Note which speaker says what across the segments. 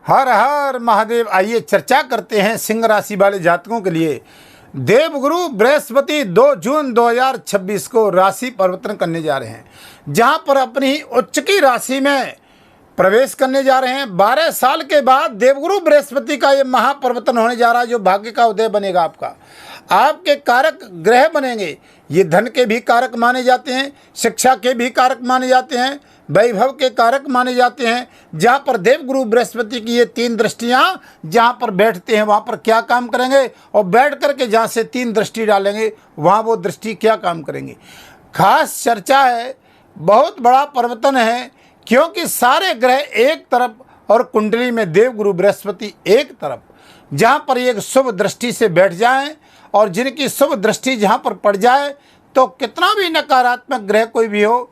Speaker 1: हर हर महादेव। आइए चर्चा करते हैं सिंह राशि वाले जातकों के लिए। देवगुरु बृहस्पति 2 जून 2026 को राशि परिवर्तन करने जा रहे हैं, जहां पर अपनी उच्च की राशि में प्रवेश करने जा रहे हैं। 12 साल के बाद देवगुरु बृहस्पति का ये महापरिवर्तन होने जा रहा है, जो भाग्य का उदय बनेगा। आपके कारक ग्रह बनेंगे। ये धन के भी कारक माने जाते हैं, शिक्षा के भी कारक माने जाते हैं, वैभव के कारक माने जाते हैं। जहाँ पर देवगुरु बृहस्पति की ये 3 दृष्टियाँ जहाँ पर बैठते हैं, वहाँ पर क्या काम करेंगे, और बैठ करके जहाँ से 3 दृष्टि डालेंगे वहाँ वो दृष्टि क्या काम करेंगे। खास चर्चा है, बहुत बड़ा परिवर्तन है, क्योंकि सारे ग्रह एक तरफ और कुंडली में देवगुरु बृहस्पति एक तरफ, जहाँ पर एक शुभ दृष्टि से बैठ जाएं, और जिनकी शुभ दृष्टि जहाँ पर पड़ जाए तो कितना भी नकारात्मक ग्रह कोई भी हो,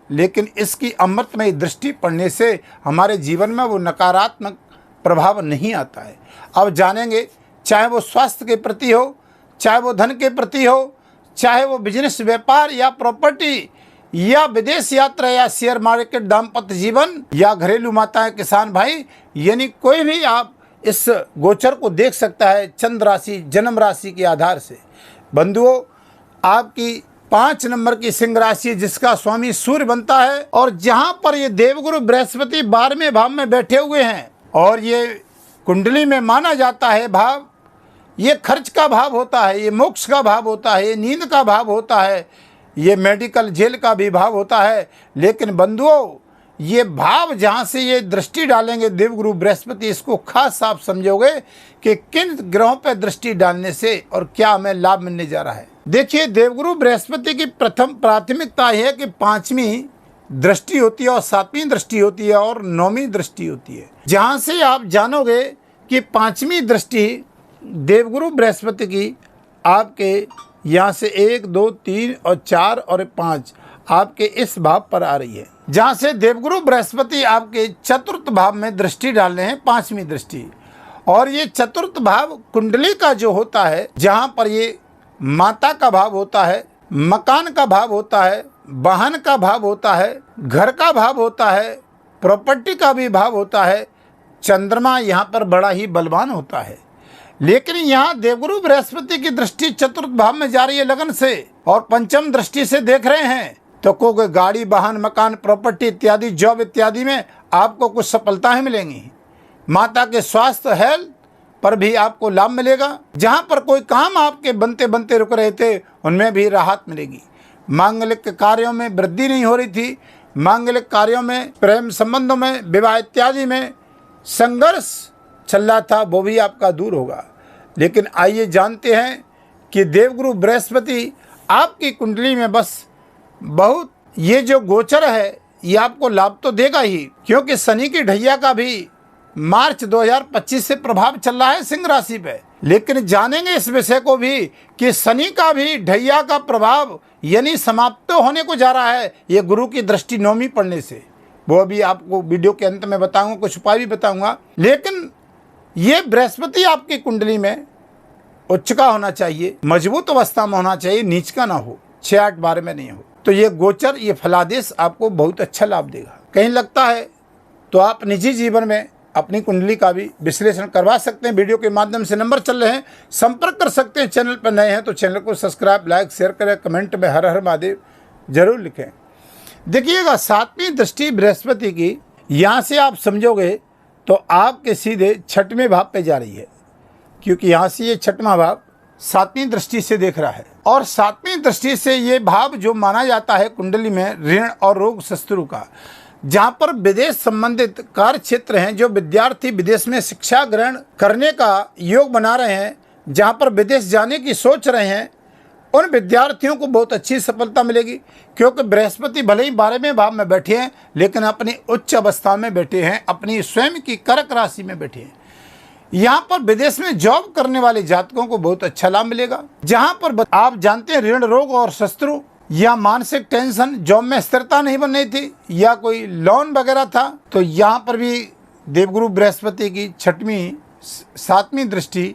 Speaker 1: लेकिन इसकी अमृतमय दृष्टि पड़ने से हमारे जीवन में वो नकारात्मक प्रभाव नहीं आता है। अब जानेंगे, चाहे वो स्वास्थ्य के प्रति हो, चाहे वो धन के प्रति हो, चाहे वो बिजनेस व्यापार या प्रॉपर्टी या विदेश यात्रा या शेयर मार्केट, दाम्पत्य जीवन या घरेलू माताएं, किसान भाई, यानी कोई भी आप इस गोचर को देख सकता है चंद्र राशि, जन्म राशि के आधार से। बंधुओं, आपकी 5 नंबर की सिंह राशि, जिसका स्वामी सूर्य बनता है, और जहां पर ये देवगुरु बृहस्पति 12वें भाव में बैठे हुए हैं, और ये कुंडली में माना जाता है भाव, ये खर्च का भाव होता है, ये मोक्ष का भाव होता है, ये नींद का भाव होता है, ये मेडिकल जेल का भी भाव होता है। लेकिन बंधुओं, ये भाव जहाँ से ये दृष्टि डालेंगे देवगुरु बृहस्पति, इसको खास आप समझोगे कि किन ग्रहों पर दृष्टि डालने से और क्या हमें लाभ मिलने जा रहा है। देखिए, देवगुरु बृहस्पति की प्रथम प्राथमिकता है कि 5वीं दृष्टि होती है, और 7वीं दृष्टि होती है, और 9वीं दृष्टि होती है। जहाँ से आप जानोगे कि 5वीं दृष्टि देवगुरु बृहस्पति की आपके यहाँ से 1, 2, 3 और 4 और 5 आपके इस भाव पर आ रही है, जहाँ से देवगुरु बृहस्पति आपके चतुर्थ भाव में दृष्टि डाल रहे हैं, 5वीं दृष्टि। और ये चतुर्थ भाव कुंडली का जो होता है, जहाँ पर ये माता का भाव होता है, मकान का भाव होता है, वाहन का भाव होता है, घर का भाव होता है, प्रॉपर्टी का भी भाव होता है। चंद्रमा यहाँ पर बड़ा ही बलवान होता है, लेकिन यहाँ देवगुरु बृहस्पति की दृष्टि चतुर्थ भाव में जा रही है लगन से, और 5म दृष्टि से देख रहे हैं, तो कोई गाड़ी, वाहन, मकान, प्रॉपर्टी इत्यादि, जॉब इत्यादि में आपको कुछ सफलताएं मिलेंगी। माता के स्वास्थ्य, हेल्थ पर भी आपको लाभ मिलेगा। जहां पर कोई काम आपके बनते बनते रुक रहे थे, उनमें भी राहत मिलेगी। मांगलिक कार्यों में वृद्धि नहीं हो रही थी, मांगलिक कार्यों में, प्रेम संबंधों में, विवाह इत्यादि में संघर्ष चल रहा था, वो भी आपका दूर होगा। लेकिन आइए जानते हैं कि देवगुरु बृहस्पति आपकी कुंडली में बस बहुत, ये जो गोचर है ये आपको लाभ तो देगा ही, क्योंकि शनि की ढैया का भी मार्च 2025 से प्रभाव चल रहा है सिंह राशि पे। लेकिन जानेंगे इस विषय को भी कि शनि का भी ढैया का प्रभाव यानी समाप्त होने को जा रहा है, ये गुरु की दृष्टि 9वीं पड़ने से। वो भी आपको वीडियो के अंत में बताऊंगा, कुछ उपाय भी बताऊंगा। लेकिन ये बृहस्पति आपकी कुंडली में उच्च का होना चाहिए, मजबूत अवस्था में होना चाहिए, नीच का ना हो, 6-8 12 में नहीं हो। तो ये गोचर, ये फलादेश आपको बहुत अच्छा लाभ देगा। कहीं लगता है तो आप निजी जीवन में अपनी कुंडली का भी विश्लेषण करवा सकते हैं। वीडियो के माध्यम से नंबर चल रहे हैं, संपर्क कर सकते हैं। चैनल पर नए हैं तो चैनल को सब्सक्राइब, लाइक, शेयर करें, कमेंट में हर हर महादेव जरूर लिखें। देखिएगा, 7वीं दृष्टि बृहस्पति की यहाँ से आप समझोगे तो आपके सीधे 6वें भाव पे जा रही है, क्योंकि यहाँ से ये 6वां भाव 7वीं दृष्टि से देख रहा है। और 7वीं दृष्टि से ये भाव जो माना जाता है कुंडली में ऋण और रोग शत्रु का, जहाँ पर विदेश संबंधित कार्य क्षेत्र हैं, जो विद्यार्थी विदेश में शिक्षा ग्रहण करने का योग बना रहे हैं, जहाँ पर विदेश जाने की सोच रहे हैं, उन विद्यार्थियों को बहुत अच्छी सफलता मिलेगी। क्योंकि बृहस्पति भले ही 12वें भाव में बैठे हैं, लेकिन अपनी उच्च अवस्था में बैठे हैं, अपनी स्वयं की कर्क राशि में बैठे हैं। यहाँ पर विदेश में जॉब करने वाले जातकों को बहुत अच्छा लाभ मिलेगा। जहाँ पर आप जानते हैं ऋण, रोग और शत्रु या मानसिक टेंशन, जॉब में स्थिरता नहीं बन रही थी, या कोई लोन वगैरह था, तो यहाँ पर भी देवगुरु बृहस्पति की 7वीं दृष्टि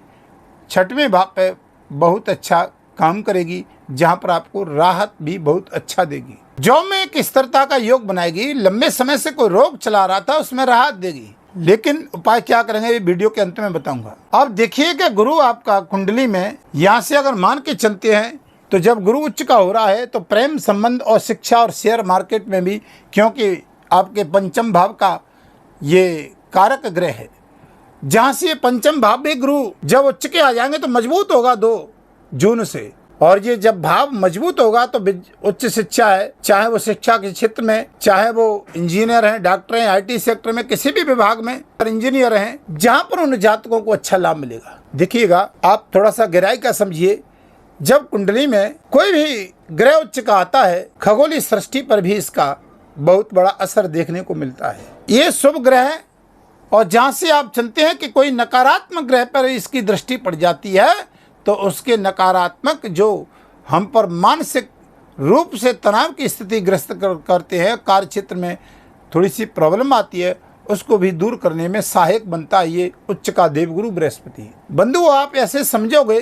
Speaker 1: 6वें भाव पे बहुत अच्छा काम करेगी, जहाँ पर आपको राहत भी बहुत अच्छा देगी। जॉब में एक स्थिरता का योग बनाएगी। लंबे समय से कोई रोग चला रहा था, उसमें राहत देगी। लेकिन उपाय क्या करेंगे ये वीडियो के अंत में बताऊंगा। अब देखिए कि गुरु आपका कुंडली में यहाँ से अगर मान के चलते हैं तो जब गुरु उच्च का हो रहा है तो प्रेम संबंध और शिक्षा और शेयर मार्केट में भी, क्योंकि आपके पंचम भाव का ये कारक ग्रह है, जहाँ से ये पंचम भाव भी गुरु जब उच्च के आ जाएंगे तो मजबूत होगा 2 जून से। और ये जब भाव मजबूत होगा तो उच्च शिक्षा है, चाहे वो शिक्षा के क्षेत्र में, चाहे वो इंजीनियर हैं, डॉक्टर हैं, IT सेक्टर में, किसी भी विभाग में इंजीनियर हैं, जहाँ पर उन जातकों को अच्छा लाभ मिलेगा। देखिएगा आप थोड़ा सा गहराई का समझिए, जब कुंडली में कोई भी ग्रह उच्च का आता है खगोलीय सृष्टि पर भी इसका बहुत बड़ा असर देखने को मिलता है। ये शुभ ग्रह है और जहाँ से आप चलते हैं कि कोई नकारात्मक ग्रह पर इसकी दृष्टि पड़ जाती है तो उसके नकारात्मक जो हम पर मानसिक रूप से तनाव की स्थिति ग्रस्त करते हैं, कार्य क्षेत्र में थोड़ी सी प्रॉब्लम आती है, उसको भी दूर करने में सहायक बनता है ये उच्च का देवगुरु बृहस्पति। बंधु आप ऐसे समझोगे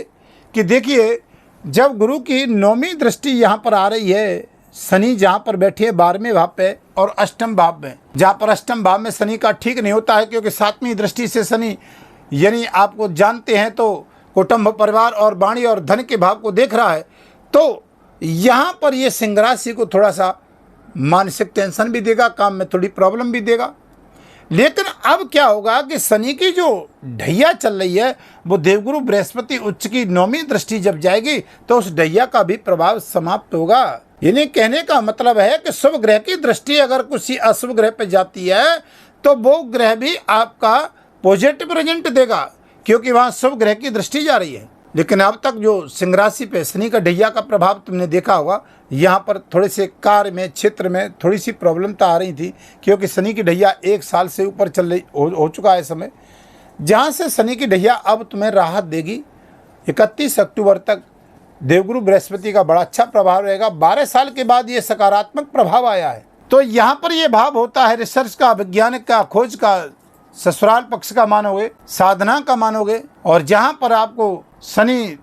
Speaker 1: कि देखिए जब गुरु की 9वीं दृष्टि यहाँ पर आ रही है, शनि जहाँ पर बैठी है 12वें भाव पे और अष्टम भाव में, जहाँ पर अष्टम भाव में शनि का ठीक नहीं होता है क्योंकि 7वीं दृष्टि से शनि यानी आपको जानते हैं तो कुटुंब परिवार और वाणी और धन के भाव को देख रहा है, तो यहाँ पर ये सिंह राशि को थोड़ा सा मानसिक टेंशन भी देगा, काम में थोड़ी प्रॉब्लम भी देगा। लेकिन अब क्या होगा कि शनि की जो ढैया चल रही है वो देवगुरु बृहस्पति उच्च की 9वीं दृष्टि जब जाएगी तो उस ढैया का भी प्रभाव समाप्त होगा। यानी कहने का मतलब है कि शुभ ग्रह की दृष्टि अगर किसी अशुभ ग्रह पर जाती है तो वो ग्रह भी आपका पॉजिटिव रिजल्ट देगा क्योंकि वहाँ शुभ ग्रह की दृष्टि जा रही है। लेकिन अब तक जो सिंह राशि पे शनि का ढैया का प्रभाव तुमने देखा होगा, यहाँ पर थोड़े से कार्य में क्षेत्र में थोड़ी सी प्रॉब्लम तो आ रही थी क्योंकि शनि की ढैया 1 साल से ऊपर चल रही हो चुका है समय, जहाँ से शनि की ढैया अब तुम्हें राहत देगी। 31 अक्टूबर तक देवगुरु बृहस्पति का बड़ा अच्छा प्रभाव रहेगा। 12 साल के बाद ये सकारात्मक प्रभाव आया है। तो यहाँ पर ये भाव होता है रिसर्च का, वैज्ञानिक का, खोज का, ससुराल पक्ष का मानोगे, साधना का मानोगे, और जहाँ पर आपको शनि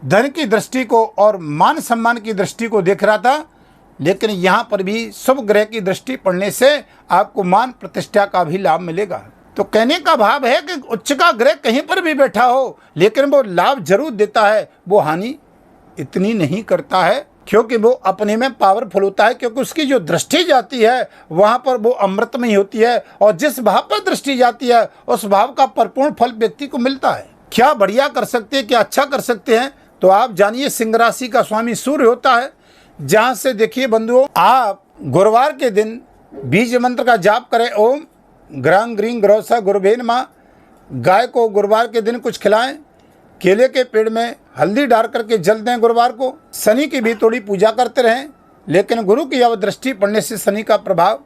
Speaker 1: धन की दृष्टि को और मान सम्मान की दृष्टि को देख रहा था, लेकिन यहाँ पर भी शुभ ग्रह की दृष्टि पड़ने से आपको मान प्रतिष्ठा का भी लाभ मिलेगा। तो कहने का भाव है कि उच्च का ग्रह कहीं पर भी बैठा हो लेकिन वो लाभ जरूर देता है, वो हानि इतनी नहीं करता है क्योंकि वो अपने में पावरफुल होता है, क्योंकि उसकी जो दृष्टि जाती है वहाँ पर वो अमृतमय होती है और जिस भाव पर दृष्टि जाती है उस भाव का परिपूर्ण फल व्यक्ति को मिलता है। क्या बढ़िया कर सकते हैं, क्या अच्छा कर सकते हैं, तो आप जानिए सिंह राशि का स्वामी सूर्य होता है। जहाँ से देखिए बंधुओं, आप गुरुवार के दिन बीज मंत्र का जाप करें, ओम ग्रां ग्रीं ग्रौसा गुरुभे नमः। गाय को गुरुवार के दिन कुछ खिलाएं, केले के पेड़ में हल्दी डाल करके जल दें गुरुवार को। शनि की भी थोड़ी पूजा करते रहें, लेकिन गुरु की अब दृष्टि पड़ने से शनि का प्रभाव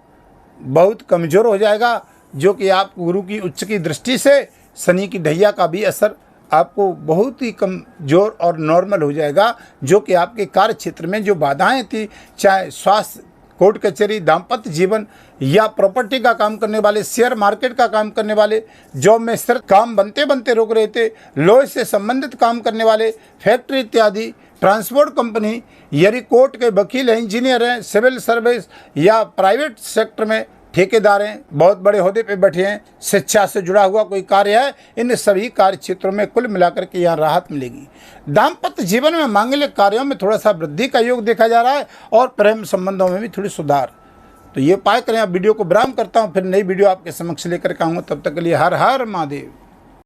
Speaker 1: बहुत कमज़ोर हो जाएगा, जो कि आप गुरु की उच्च की दृष्टि से शनि की ढैया का भी असर आपको बहुत ही कमज़ोर और नॉर्मल हो जाएगा, जो कि आपके कार्य क्षेत्र में जो बाधाएं थी, चाहे स्वास्थ्य, कोर्ट कचहरी, दाम्पत्य जीवन या प्रॉपर्टी का काम करने वाले, शेयर मार्केट का काम करने वाले, जॉब में स्थिर काम बनते बनते रुक रहे थे, लॉ से संबंधित काम करने वाले, फैक्ट्री इत्यादि, ट्रांसपोर्ट कंपनी, यदि कोर्ट के वकील हैं, इंजीनियर हैं, सिविल सर्विस या प्राइवेट सेक्टर में ठेकेदार हैं, बहुत बड़े ओहदे पे बैठे हैं, शिक्षा से जुड़ा हुआ कोई कार्य है, इन सभी कार्य क्षेत्रों में कुल मिलाकर के यहाँ राहत मिलेगी। दाम्पत्य जीवन में मांगलिक कार्यों में थोड़ा सा वृद्धि का योग देखा जा रहा है और प्रेम संबंधों में भी थोड़ी सुधार। तो ये उपाय करें। आप वीडियो को विराम करता हूँ, फिर नई वीडियो आपके समक्ष लेकर के आऊँगा। तब तक के लिए हर हर महादेव।